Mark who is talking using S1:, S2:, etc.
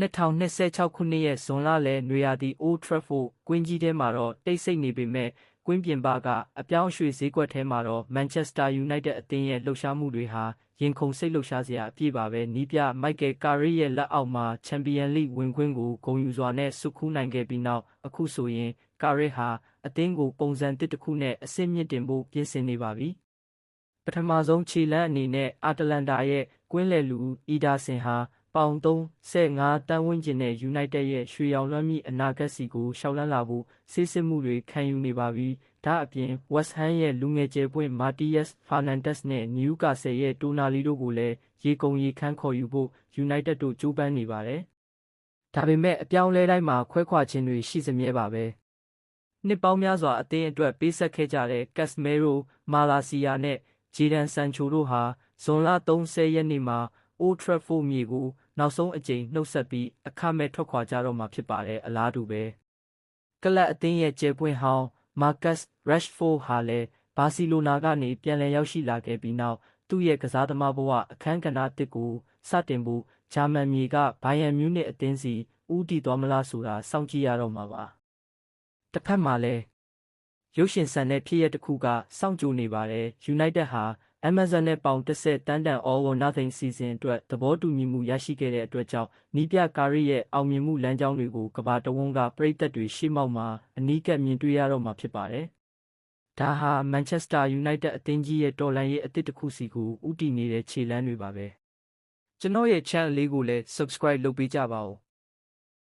S1: 2026 ခုနှစ်ရဲ့ဇွန်လလယ်နွေရာသီ Old Trafford ကွင်းကြီးထဲမှာတော့တိတ်ဆိတ်နေပေမဲ့ကွင်းပြင်ပကအပြောင်းအရွှေ့ဈေးကွက်ထဲမှာတော့ Manchester United အသင်းရဲ့လှုပ်ရှားမှုတွေဟာရင်ခုန်စိတ်လှုပ်ရှားစရာအပြည့်ပါပဲနီးပြ Michael Carrick ရဲ့လက်အောက်မှာ Champions League ဝင်ခွင့်ကိုဂုဏ်ယူစွာနဲ့စုခူးနိုင်ခဲ့ပြီးနောက်အခုဆိုရင် Carrick ဟာအသင်းကိုပုံစံသစ်တစ်ခုနဲ့အဆင့်မြင့်တင်ဖို့ပြင်ဆင်နေပါပြီပထမဆုံးခြေလှမ်းအနေနဲ့အာတလန်တာရဲ့ကွင်းလယ်လူအီဒါဆင်ဟာပေါင်35တန်းဝန်းကျင်နဲ့ United ရဲ့ရွှေရောင်လွှမ်းမိအနာဂတ်စီကိုရှောက်လန်းလာဖို့ဆေးစစ်မှုတွေခံယူနေပါပြီ။ဒါအပြင် West Ham ရဲ့လူငယ်ကျယ်ပွင့် Matías Fernandes နဲ့ Newcastle ရဲ့တိုနာလီတို့ကိုလည်းရေကုန်ရေခမ်းခေါ်ယူဖို့ United တို့ကြိုးပမ်းနေပါတယ်။ဒါပေမဲ့အပြောင်းလဲတိုင်းမှာခွဲခွာခြင်းတွေရှိစမြဲပါပဲ။နှစ်ပေါင်းများစွာအသင်းအတွက်ပေးဆက်ခဲ့ကြတဲ့ Casemiro, Malacia နဲ့ Jadon Sancho တို့ဟာဇွန်လ30ရက်နေ့မှာ Old Trafford မြေကိုနောက်ဆုံးအကြိမ်နှုတ်ဆက်ပြီးအခမဲ့ထွက်ခွာကြတော့မှာဖြစ်ပါတယ်အလားတူပဲကလပ်အသင်းရဲ့ကျယ်ပွင့်ဟောင်း Marcus Rashford ဟာလည်းဘာစီလိုနာကနေပြန်လည်ရောက်ရှိလာခဲ့ပြီးနောက်သူ့ရဲ့ကစားသမားဘဝအခန်းကဏ္ဍတစ်ကိုစတင်ဖို့ဂျာမန်မြေကဘိုင်ယန်မြူးနစ်အသင်းစီဦးတည်သွားမလားဆိုတာစောင့်ကြည့်ရတော့မှာပါတစ်ဖက်မှာလည်းရုပ်ရှင်ဆန်တဲ့ဖြစ်ရပ်တစ်ခုကစောင့်ကြိုနေပါတယ် United ဟာAmazon နဲ့ပေါင်10တန်းတန် All or Nothing Season အတွက်သဘောတူညီမှုရရှိခဲ့တဲ့အတွက်ကြောင့်နီးပြကာရီရဲ့အောင်မြင်မှုလမ်းကြောင်းတွေကိုကမ္ဘာတဝန်းကပရိသတ်တွေရှေ့မှောက်မှာအနီးကပ်မြင်တွေ့ရတော့မှာဖြစ်ပါတယ်။ဒါဟာ Manchester United အသင်းကြီးရဲ့တော်လှန်ရေးအသစ်တစ်ခုစီကိုဦးတည်နေတဲ့ခြေလှမ်းတွေပါပဲ။ကျွန်တော်ရဲ့ channel လေးကိုလည်း subscribe လုပ်ပေးကြပါဦး။